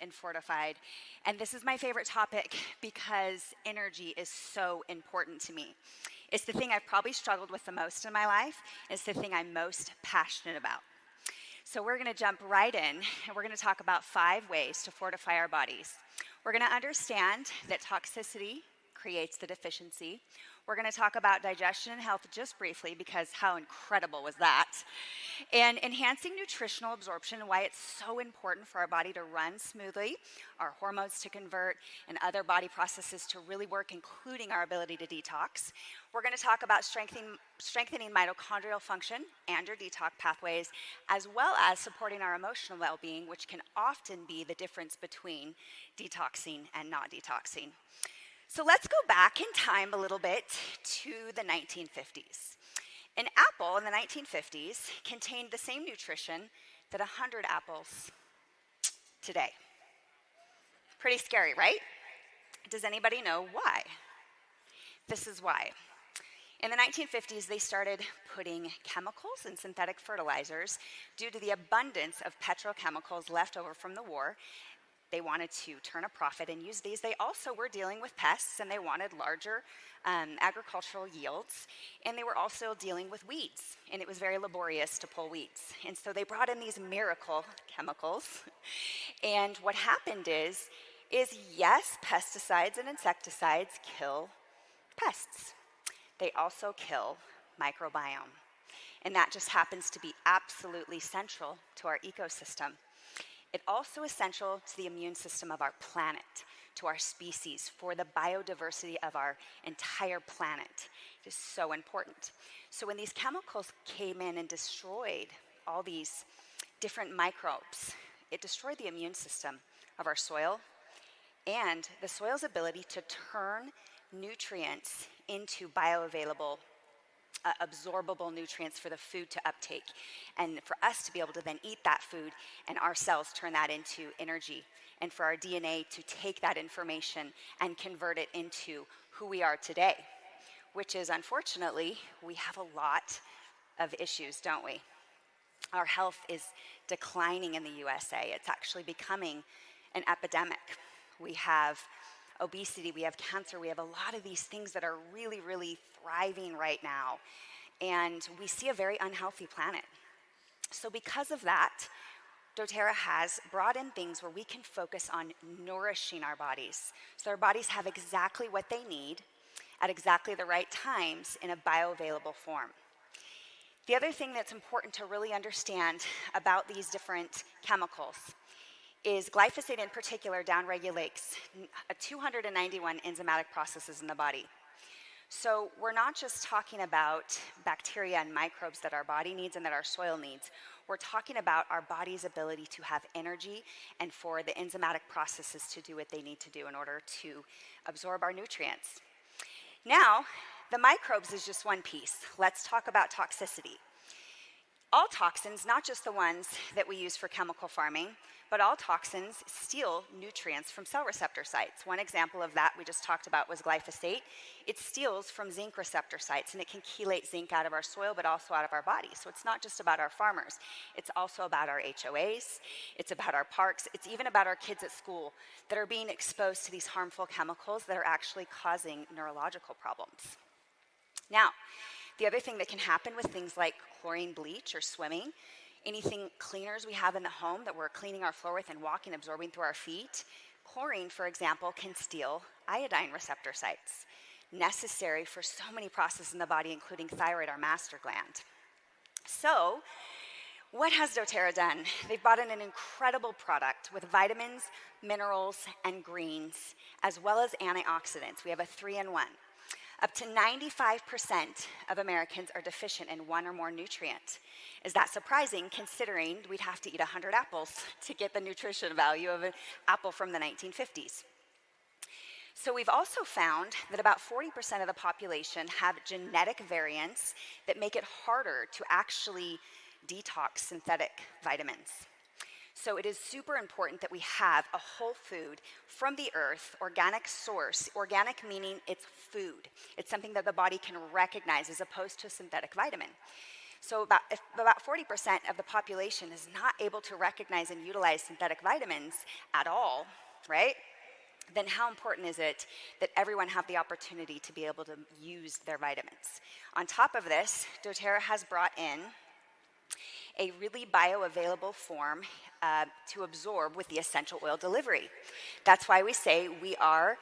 and fortified. And this is my favorite topic because energy is so important to me. It's the thing I've probably struggled with the most in my life. It's the thing I'm most passionate about. So we're going to jump right in, and we're going to talk about 5 ways to fortify our bodies. We're going to understand that toxicity creates the deficiency. We're going to talk about digestion and health just briefly, because how incredible was that? And enhancing nutritional absorption and why it's so important for our body to run smoothly, our hormones to convert, and other body processes to really work, including our ability to detox. We're going to talk about strengthening mitochondrial function and your detox pathways, as well as supporting our emotional well-being, which can often be the difference between detoxing and not detoxing. So let's go back in time a little bit to the 1950s. An apple in the 1950s contained the same nutrition that 100 apples today. Pretty scary, right? Does anybody know why? This is why. In the 1950s, they started putting chemicals and synthetic fertilizers due to the abundance of petrochemicals left over from the war. They wanted to turn a profit and use these. They also were dealing with pests, and they wanted larger agricultural yields, and they were also dealing with weeds, and it was very laborious to pull weeds. And so they brought in these miracle chemicals, and what happened is yes, pesticides and insecticides kill pests. They also kill microbiome, and that just happens to be absolutely central to our ecosystem. It's also essential to the immune system of our planet, to our species, for the biodiversity of our entire planet. It is so important. So when these chemicals came in and destroyed all these different microbes, it destroyed the immune system of our soil and the soil's ability to turn nutrients into bioavailable absorbable nutrients for the food to uptake, and for us to be able to then eat that food and our cells turn that into energy, and for our DNA to take that information and convert it into who we are today, which is, unfortunately, we have a lot of issues, don't we? Our health is declining in the USA. It's actually becoming an epidemic. We have obesity, we have cancer, we have a lot of these things that are really, really thriving right now. And we see a very unhealthy planet. So because of that, doTERRA has brought in things where we can focus on nourishing our bodies, so our bodies have exactly what they need at exactly the right times in a bioavailable form. The other thing that's important to really understand about these different chemicals is glyphosate in particular downregulates 291 enzymatic processes in the body. So we're not just talking about bacteria and microbes that our body needs and that our soil needs. We're talking about our body's ability to have energy and for the enzymatic processes to do what they need to do in order to absorb our nutrients. Now, the microbes is just one piece. Let's talk about toxicity. All toxins, not just the ones that we use for chemical farming, but all toxins steal nutrients from cell receptor sites. One example of that we just talked about was glyphosate. It steals from zinc receptor sites, and it can chelate zinc out of our soil, but also out of our body. So it's not just about our farmers. It's also about our HOAs. It's about our parks. It's even about our kids at school that are being exposed to these harmful chemicals that are actually causing neurological problems. Now, the other thing that can happen with things like chlorine bleach or swimming, anything cleaners we have in the home that we're cleaning our floor with and walking, absorbing through our feet, chlorine, for example, can steal iodine receptor sites, necessary for so many processes in the body, including thyroid, our master gland. So, what has doTERRA done? They've brought in an incredible product with vitamins, minerals, and greens, as well as antioxidants. We have a 3-in-1. Up to 95% of Americans are deficient in one or more nutrient. Is that surprising, considering we'd have to eat 100 apples to get the nutrition value of an apple from the 1950s? So we've also found that about 40% of the population have genetic variants that make it harder to actually detox synthetic vitamins. So it is super important that we have a whole food from the earth, organic source, organic meaning it's food. It's something that the body can recognize as opposed to a synthetic vitamin. So if about 40% of the population is not able to recognize and utilize synthetic vitamins at all, right? Then how important is it that everyone have the opportunity to be able to use their vitamins? On top of this, doTERRA has brought in a really bioavailable form to absorb with the essential oil delivery. That's why we say we are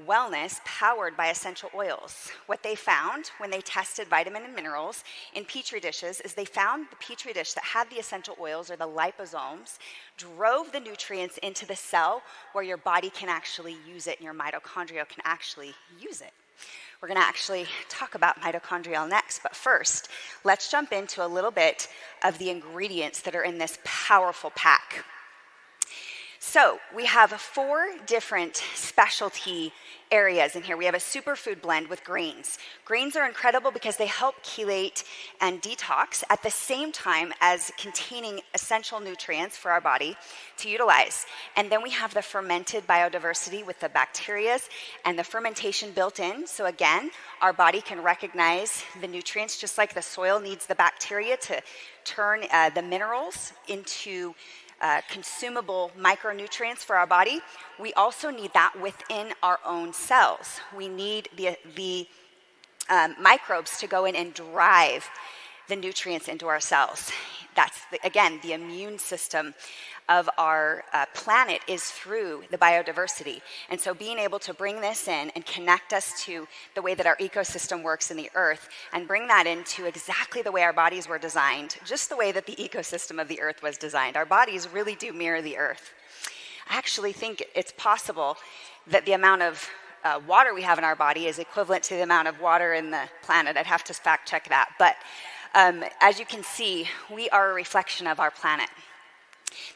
wellness powered by essential oils. What they found when they tested vitamin and minerals in petri dishes is they found the petri dish that had the essential oils, or the liposomes, drove the nutrients into the cell where your body can actually use it and your mitochondria can actually use it. We're going to actually talk about mitochondrial next, but first, let's jump into a little bit of the ingredients that are in this powerful pack. So we have 4 different specialty areas in here. We have a superfood blend with greens. Greens are incredible because they help chelate and detox at the same time as containing essential nutrients for our body to utilize. And then we have the fermented biodiversity with the bacteria and the fermentation built in. So again, our body can recognize the nutrients just like the soil needs the bacteria to turn the minerals into consumable micronutrients for our body. We also need that within our own cells. We need the microbes to go in and drive the nutrients into our cells. That's, again, the immune system of our planet is through the biodiversity. And so being able to bring this in and connect us to the way that our ecosystem works in the earth and bring that into exactly the way our bodies were designed, just the way that the ecosystem of the earth was designed. Our bodies really do mirror the earth. I actually think it's possible that the amount of water we have in our body is equivalent to the amount of water in the planet. I'd have to fact check that. But as you can see, we are a reflection of our planet.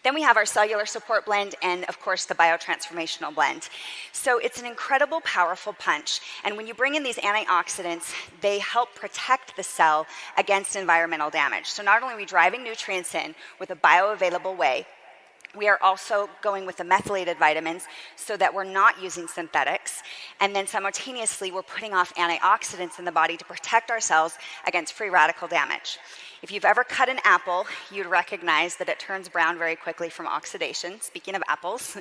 Then we have our cellular support blend and, of course, the biotransformational blend. So it's an incredible, powerful punch. And when you bring in these antioxidants, they help protect the cell against environmental damage. So not only are we driving nutrients in with a bioavailable way, we are also going with the methylated vitamins so that we're not using synthetics. And then simultaneously, we're putting off antioxidants in the body to protect ourselves against free radical damage. If you've ever cut an apple, you'd recognize that it turns brown very quickly from oxidation. Speaking of apples,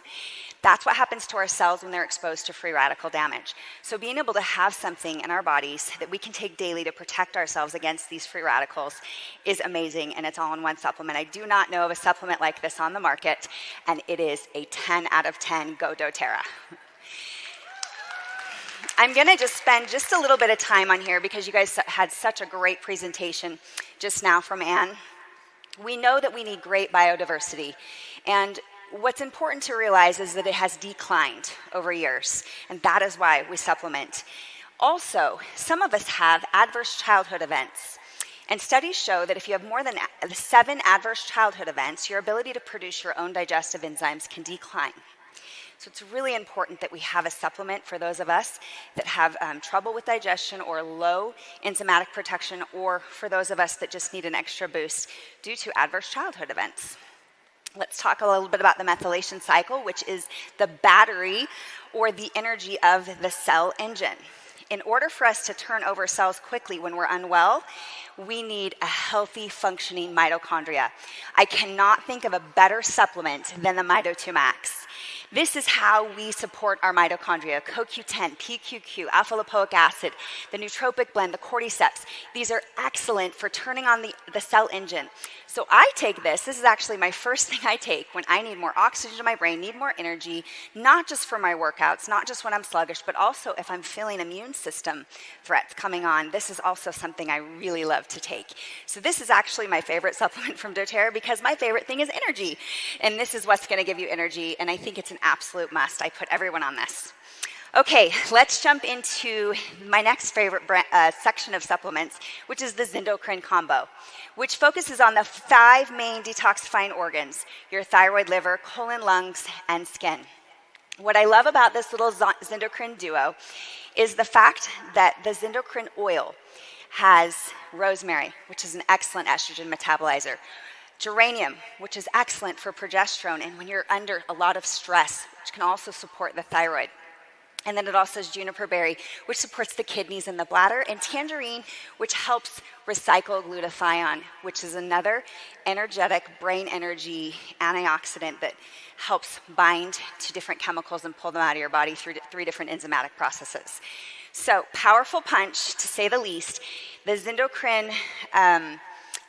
that's what happens to our cells when they're exposed to free radical damage. So being able to have something in our bodies that we can take daily to protect ourselves against these free radicals is amazing, and it's all in one supplement. I do not know of a supplement like this on the market, and it is a 10 out of 10. Go doTERRA. I'm going to just spend just a little bit of time on here because you guys had such a great presentation just now from Anne. We know that we need great biodiversity, and what's important to realize is that it has declined over years, and that is why we supplement. Also, some of us have adverse childhood events, and studies show that if you have more than 7 adverse childhood events, your ability to produce your own digestive enzymes can decline. So it's really important that we have a supplement for those of us that have trouble with digestion or low enzymatic protection, or for those of us that just need an extra boost due to adverse childhood events. Let's talk a little bit about the methylation cycle, which is the battery or the energy of the cell engine. In order for us to turn over cells quickly when we're unwell, we need a healthy, functioning mitochondria. I cannot think of a better supplement than the Mito2 Max. This is how we support our mitochondria: CoQ10, PQQ, alpha-lipoic acid, the nootropic blend, the cordyceps. These are excellent for turning on the cell engine. So I take this is actually my first thing I take when I need more oxygen to my brain, need more energy, not just for my workouts, not just when I'm sluggish, but also if I'm feeling immune system threats coming on. This is also something I really love to take. So this is actually my favorite supplement from doTERRA because my favorite thing is energy. And this is what's going to give you energy, and I think it's an absolute must. I put everyone on this. Okay, let's jump into my next favorite section of supplements, which is the Zindocrine combo, which focuses on the 5 main detoxifying organs: your thyroid, liver, colon, lungs, and skin. What I love about this little Zindocrine duo is the fact that the Zindocrine oil has rosemary, which is an excellent estrogen metabolizer, geranium, which is excellent for progesterone and when you're under a lot of stress, which can also support the thyroid. And then it also has juniper berry, which supports the kidneys and the bladder, and tangerine, which helps recycle glutathione, which is another energetic brain energy antioxidant that helps bind to different chemicals and pull them out of your body through 3 different enzymatic processes. So powerful punch, to say the least. The Zindocrine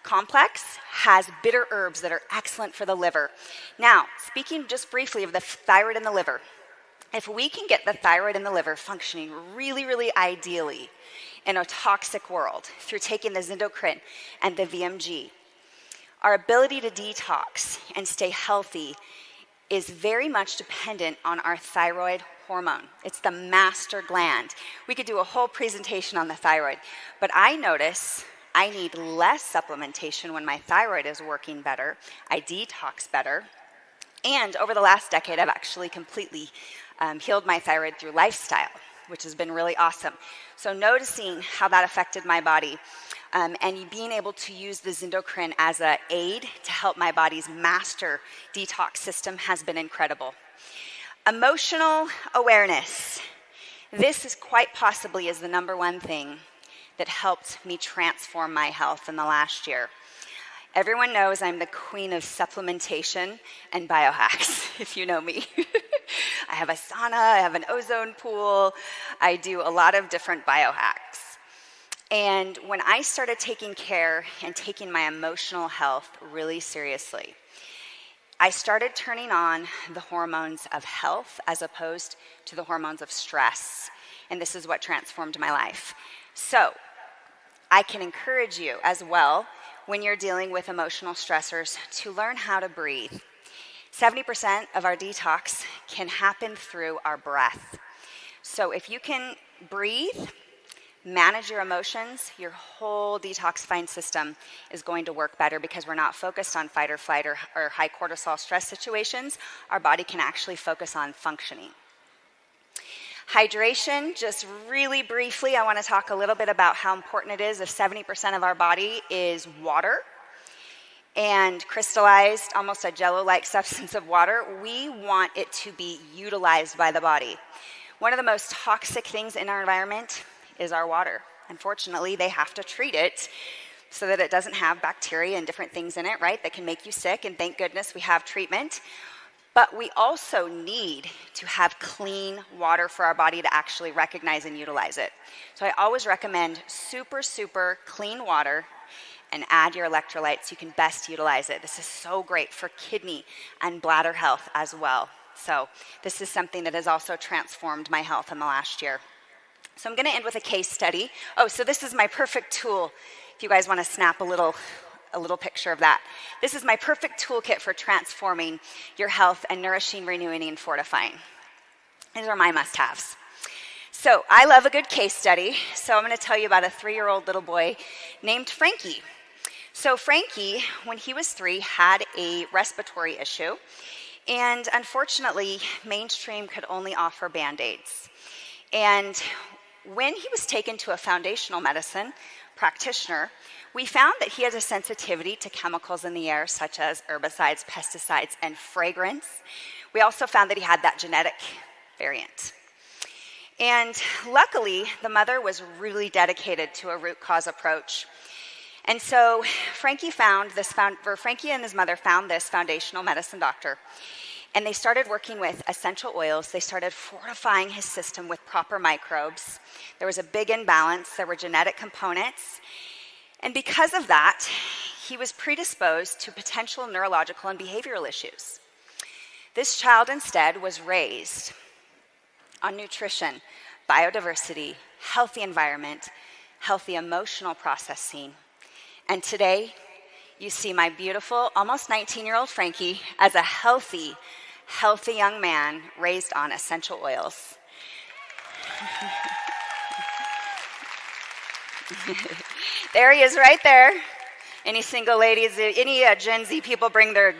complex has bitter herbs that are excellent for the liver. Now, speaking just briefly of the thyroid in the liver, if we can get the thyroid in the liver functioning really, really ideally in a toxic world through taking the Zindocrine and the VMG, our ability to detox and stay healthy is very much dependent on our thyroid hormone. It's the master gland. We could do a whole presentation on the thyroid, but I notice I need less supplementation when my thyroid is working better. I detox better. And over the last decade, I've actually completely healed my thyroid through lifestyle, which has been really awesome. So noticing how that affected my body and being able to use the Zindocrine as an aid to help my body's master detox system has been incredible. Emotional awareness. This is quite possibly is the number one thing that helped me transform my health in the last year. Everyone knows I'm the queen of supplementation and biohacks, if you know me. I have a sauna, I have an ozone pool, I do a lot of different biohacks. And when I started taking care and taking my emotional health really seriously, I started turning on the hormones of health as opposed to the hormones of stress. And this is what transformed my life. So I can encourage you as well, when you're dealing with emotional stressors, to learn how to breathe. 70% of our detox can happen through our breath. So if you can breathe, manage your emotions, your whole detoxifying system is going to work better because we're not focused on fight or flight or high cortisol stress situations. Our body can actually focus on functioning. Hydration, just really briefly, I want to talk a little bit about how important it is if 70% of our body is water and crystallized, almost a jello-like substance of water. We want it to be utilized by the body. One of the most toxic things in our environment is our water. Unfortunately, they have to treat it so that it doesn't have bacteria and different things in it, right, that can make you sick, and thank goodness we have treatment. But we also need to have clean water for our body to actually recognize and utilize it. So I always recommend super, super clean water and add your electrolytes so you can best utilize it. This is so great for kidney and bladder health as well. So this is something that has also transformed my health in the last year. So I'm going to end with a case study. Oh, so this is my perfect tool. If you guys want to snap a little picture of that. This is my perfect toolkit for transforming your health and nourishing, renewing, and fortifying. These are my must-haves. So I love a good case study. So I'm going to tell you about a 3-year-old little boy named Frankie. So Frankie, when he was 3, had a respiratory issue. And unfortunately, mainstream could only offer Band-Aids. And when he was taken to a foundational medicine practitioner, we found that he has a sensitivity to chemicals in the air, such as herbicides, pesticides, and fragrance. We also found that he had that genetic variant. And luckily, the mother was really dedicated to a root cause approach. And so Frankie and his mother found this foundational medicine doctor. And they started working with essential oils. They started fortifying his system with proper microbes. There was a big imbalance. There were genetic components. And because of that, he was predisposed to potential neurological and behavioral issues. This child instead was raised on nutrition, biodiversity, healthy environment, healthy emotional processing. And today, you see my beautiful, almost 19-year-old Frankie as a healthy young man raised on essential oils. There he is right there. Any single ladies, any Gen Z people bring their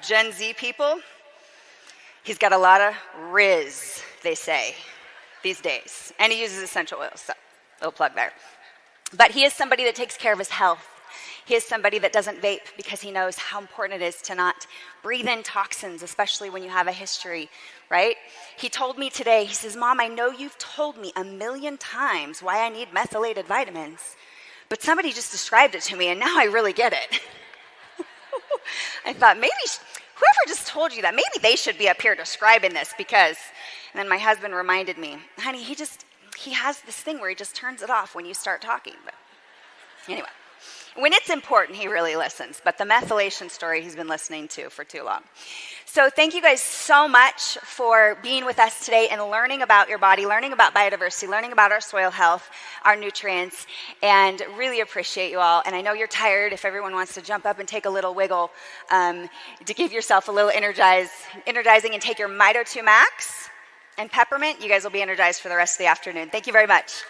Gen Z people? He's got a lot of Riz, they say, these days. And he uses essential oils, so little plug there. But he is somebody that takes care of his health. He is somebody that doesn't vape because he knows how important it is to not breathe in toxins, especially when you have a history right? He told me today, he says, Mom, I know you've told me 1,000,000 times why I need methylated vitamins, but somebody just described it to me, and now I really get it. I thought, maybe whoever just told you that, maybe they should be up here describing this, because, and then my husband reminded me, honey, he has this thing where he just turns it off when you start talking. But anyway, when it's important, he really listens, but the methylation story he's been listening to for too long. So thank you guys so much for being with us today and learning about your body, learning about biodiversity, learning about our soil health, our nutrients, and really appreciate you all. And I know you're tired. If everyone wants to jump up and take a little wiggle to give yourself a little energizing, and take your Mito 2 Max and peppermint, you guys will be energized for the rest of the afternoon. Thank you very much.